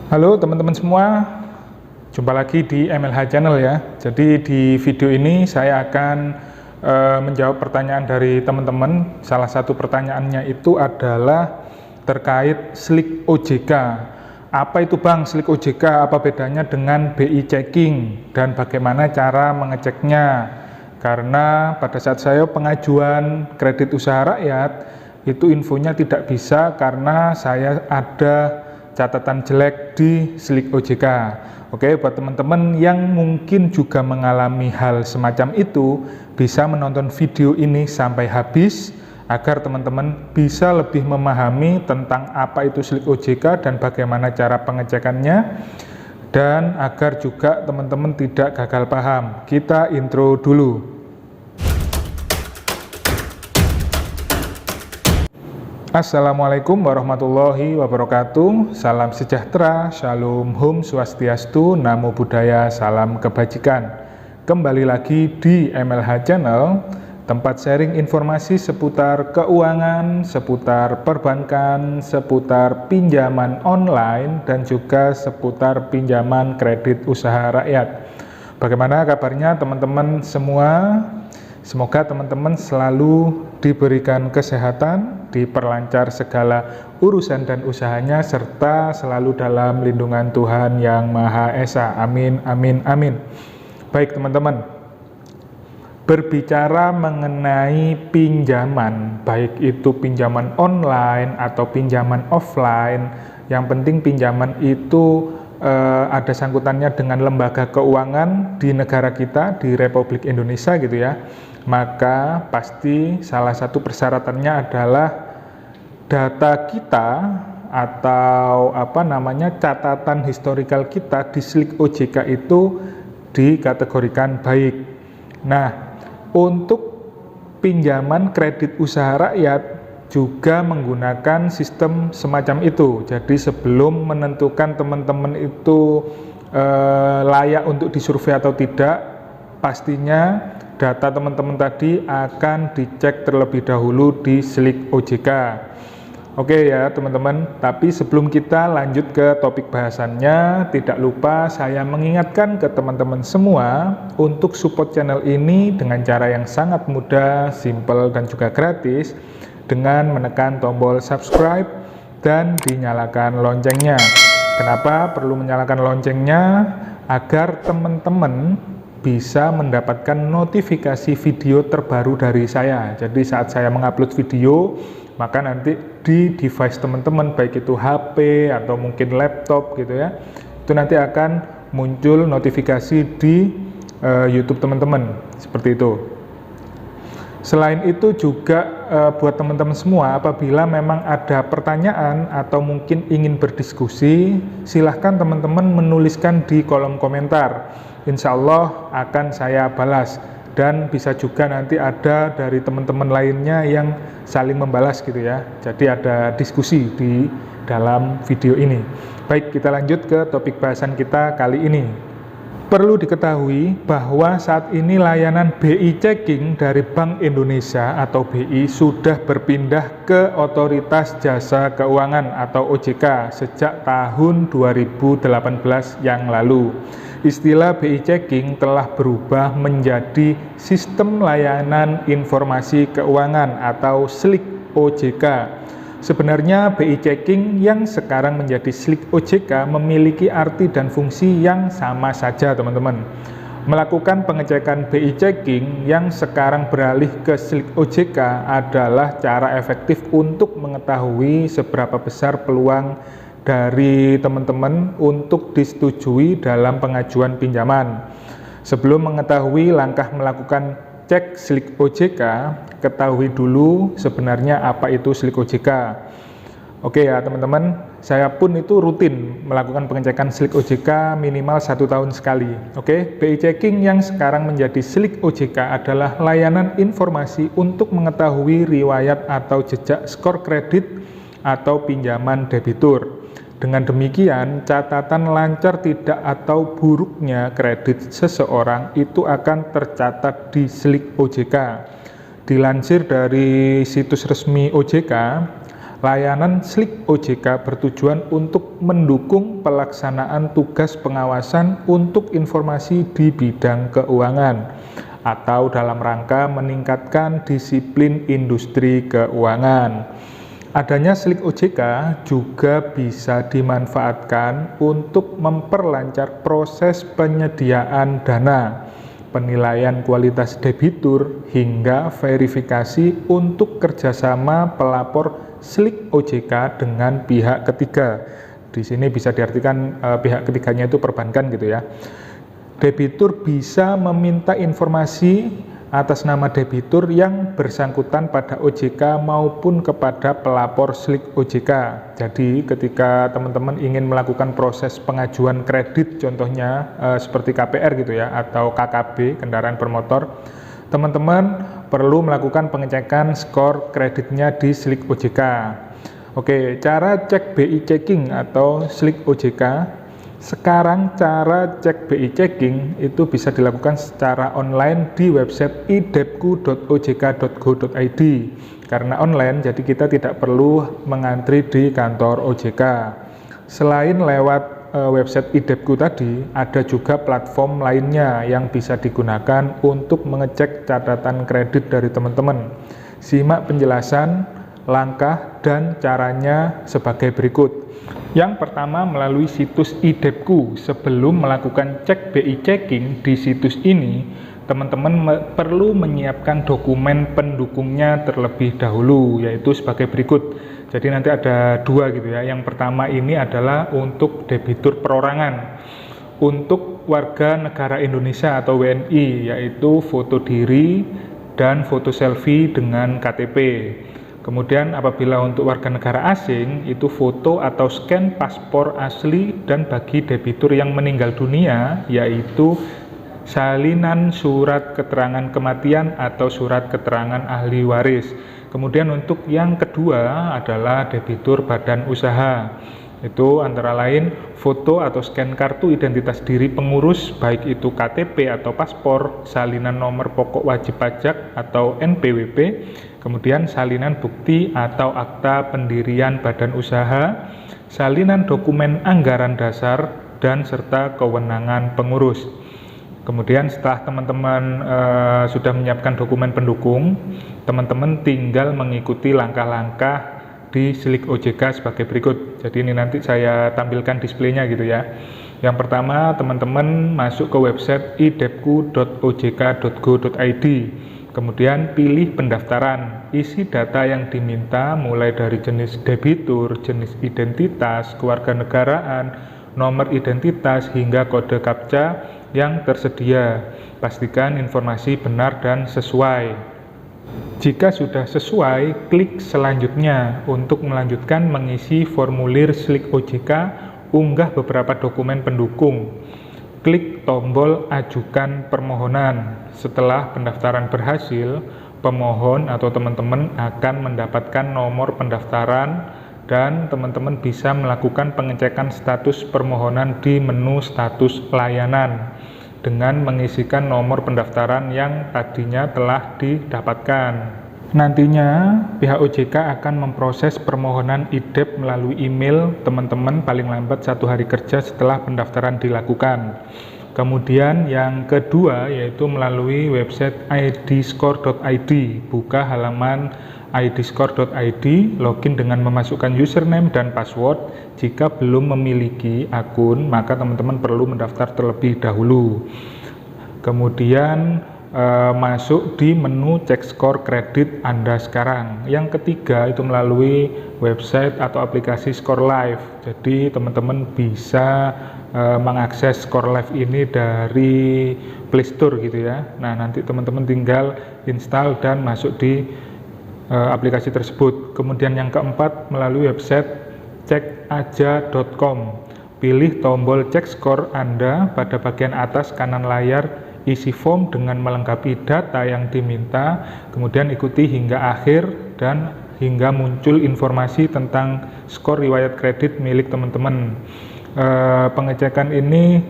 Halo teman-teman semua, jumpa lagi di MLH Channel ya. Jadi di video ini saya akan menjawab pertanyaan dari teman-teman. Salah satu pertanyaannya itu adalah terkait slik OJK. Apa itu Bang slik OJK? Apa bedanya dengan BI checking dan bagaimana cara mengeceknya? Karena pada saat saya pengajuan kredit usaha rakyat itu infonya tidak bisa karena saya ada catatan jelek di slik OJK. Oke, buat teman-teman yang mungkin juga mengalami hal semacam itu, bisa menonton video ini sampai habis agar teman-teman bisa lebih memahami tentang apa itu slik OJK dan bagaimana cara pengecekannya, dan agar juga teman-teman tidak gagal paham. Kita intro dulu. Assalamualaikum warahmatullahi wabarakatuh. Salam sejahtera, shalom, hum swastiastu, namo buddhaya, salam kebajikan. Kembali lagi di MLH Channel, tempat sharing informasi seputar keuangan, seputar perbankan, seputar pinjaman online, dan juga seputar pinjaman kredit usaha rakyat. Bagaimana kabarnya teman-teman semua? Semoga teman-teman selalu diberikan kesehatan, diperlancar segala urusan dan usahanya, serta selalu dalam lindungan Tuhan Yang Maha Esa. Amin, amin, amin. Baik teman-teman, berbicara mengenai pinjaman, baik itu pinjaman online atau pinjaman offline, yang penting pinjaman itu ada sangkutannya dengan lembaga keuangan di negara kita, di Republik Indonesia gitu ya. Maka pasti salah satu persyaratannya adalah data kita atau catatan historikal kita di slik OJK itu dikategorikan baik. Nah, untuk pinjaman kredit usaha rakyat juga menggunakan sistem semacam itu. Jadi sebelum menentukan teman-teman itu layak untuk disurvei atau tidak, pastinya data teman-teman tadi akan dicek terlebih dahulu di slik OJK. Oke ya teman-teman, tapi sebelum kita lanjut ke topik bahasannya, tidak lupa saya mengingatkan ke teman-teman semua untuk support channel ini dengan cara yang sangat mudah, simple, dan juga gratis, dengan menekan tombol subscribe dan dinyalakan loncengnya. Kenapa perlu menyalakan loncengnya? Agar teman-teman bisa mendapatkan notifikasi video terbaru dari saya. Jadi saat saya mengupload video, maka nanti di device teman-teman, baik itu HP atau mungkin laptop gitu ya, itu nanti akan muncul notifikasi di YouTube teman-teman, seperti itu. Selain itu juga buat teman-teman semua, apabila memang ada pertanyaan atau mungkin ingin berdiskusi, silahkan teman-teman menuliskan di kolom komentar. Insya Allah akan saya balas, dan bisa juga nanti ada dari teman-teman lainnya yang saling membalas gitu ya. Jadi ada diskusi di dalam video ini. Baik, kita lanjut ke topik bahasan kita kali ini. Perlu diketahui bahwa saat ini layanan BI checking dari Bank Indonesia atau BI sudah berpindah ke Otoritas Jasa Keuangan atau OJK sejak tahun 2018 yang lalu. Istilah BI checking telah berubah menjadi Sistem Layanan Informasi Keuangan atau SLIK OJK. Sebenarnya BI checking yang sekarang menjadi slik OJK memiliki arti dan fungsi yang sama saja teman-teman. Melakukan pengecekan BI checking yang sekarang beralih ke slik OJK adalah cara efektif untuk mengetahui seberapa besar peluang dari teman-teman untuk disetujui dalam pengajuan pinjaman. Sebelum mengetahui langkah melakukan cek slik OJK, ketahui dulu sebenarnya apa itu slik OJK. Oke ya teman-teman, saya pun itu rutin melakukan pengecekan slik OJK minimal 1 tahun sekali. Oke, BI checking yang sekarang menjadi slik OJK adalah layanan informasi untuk mengetahui riwayat atau jejak skor kredit atau pinjaman debitur. Dengan demikian, catatan lancar tidak atau buruknya kredit seseorang itu akan tercatat di slik OJK. Dilansir dari situs resmi OJK, Layanan Slik OJK bertujuan untuk mendukung pelaksanaan tugas pengawasan untuk informasi di bidang keuangan atau dalam rangka meningkatkan disiplin industri keuangan. Adanya Slik OJK juga bisa dimanfaatkan untuk memperlancar proses penyediaan dana, penilaian kualitas debitur, hingga verifikasi untuk kerjasama pelapor Slik OJK dengan pihak ketiga. Di sini bisa diartikan pihak ketiganya itu perbankan gitu ya. Debitur bisa meminta informasi atas nama debitur yang bersangkutan pada OJK maupun kepada pelapor Slik OJK. Jadi ketika teman-teman ingin melakukan proses pengajuan kredit, contohnya seperti KPR gitu ya, atau KKB, kendaraan bermotor, teman-teman perlu melakukan pengecekan skor kreditnya di Slik OJK. Oke, cara cek BI checking atau Slik OJK. Sekarang cara cek BI checking itu bisa dilakukan secara online di website idebku.ojk.go.id. Karena online, jadi kita tidak perlu mengantri di kantor OJK. Selain lewat website idebku tadi, ada juga platform lainnya yang bisa digunakan untuk mengecek catatan kredit dari teman-teman. Simak penjelasan, langkah, dan caranya sebagai berikut. Yang pertama, melalui situs idebku. Sebelum melakukan cek BI checking di situs ini, teman-teman perlu menyiapkan dokumen pendukungnya terlebih dahulu, yaitu sebagai berikut. Jadi nanti ada dua gitu ya. Yang pertama ini adalah untuk debitur perorangan. Untuk warga negara Indonesia atau WNI, yaitu foto diri dan foto selfie dengan KTP. Kemudian apabila untuk warga negara asing, itu foto atau scan paspor asli, dan bagi debitur yang meninggal dunia, yaitu salinan surat keterangan kematian atau surat keterangan ahli waris. Kemudian untuk yang kedua adalah debitur badan usaha. Itu antara lain foto atau scan kartu identitas diri pengurus, baik itu KTP atau paspor, salinan nomor pokok wajib pajak atau NPWP, kemudian salinan bukti atau akta pendirian badan usaha, salinan dokumen anggaran dasar, dan serta kewenangan pengurus. Kemudian setelah teman-teman sudah menyiapkan dokumen pendukung, teman-teman tinggal mengikuti langkah-langkah di Slik OJK sebagai berikut. Jadi ini nanti saya tampilkan displaynya gitu ya. Yang pertama, teman-teman masuk ke website idebku.ojk.go.id. Kemudian pilih pendaftaran, isi data yang diminta mulai dari jenis debitur, jenis identitas, kewarganegaraan, nomor identitas, hingga kode CAPTCHA yang tersedia. Pastikan informasi benar dan sesuai. Jika sudah sesuai, klik selanjutnya untuk melanjutkan mengisi formulir Slik OJK, unggah beberapa dokumen pendukung. Klik tombol ajukan permohonan. Setelah pendaftaran berhasil, pemohon atau teman-teman akan mendapatkan nomor pendaftaran dan teman-teman bisa melakukan pengecekan status permohonan di menu status layanan dengan mengisikan nomor pendaftaran yang tadinya telah didapatkan. Nantinya pihak OJK akan memproses permohonan IDEB melalui email teman-teman paling lambat 1 hari kerja setelah pendaftaran dilakukan. Kemudian yang kedua yaitu melalui website idscore.id. Buka halaman idscore.id, login dengan memasukkan username dan password. Jika belum memiliki akun, maka teman-teman perlu mendaftar terlebih dahulu. Kemudian masuk di menu cek skor kredit Anda sekarang. Yang ketiga itu melalui website atau aplikasi Skor Live. Jadi teman-teman bisa mengakses Skor Live ini dari Play Store gitu ya. Nah, nanti teman-teman tinggal install dan masuk di aplikasi tersebut. Kemudian yang keempat melalui website cekaja.com. Pilih tombol cek skor Anda pada bagian atas kanan layar, isi form dengan melengkapi data yang diminta, kemudian ikuti hingga akhir dan hingga muncul informasi tentang skor riwayat kredit milik teman-teman. Pengecekan ini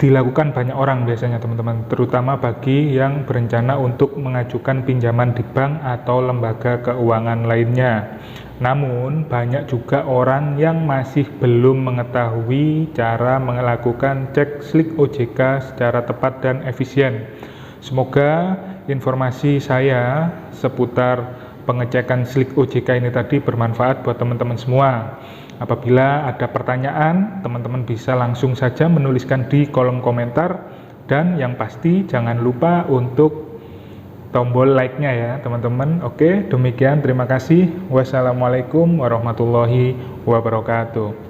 dilakukan banyak orang biasanya teman-teman, terutama bagi yang berencana untuk mengajukan pinjaman di bank atau lembaga keuangan lainnya. Namun, banyak juga orang yang masih belum mengetahui cara melakukan cek SLIK OJK secara tepat dan efisien. Semoga informasi saya seputar pengecekan SLIK OJK ini tadi bermanfaat buat teman-teman semua. Apabila ada pertanyaan, teman-teman bisa langsung saja menuliskan di kolom komentar, dan yang pasti jangan lupa untuk tombol like-nya ya teman-teman. Oke, demikian, terima kasih. Wassalamualaikum warahmatullahi wabarakatuh.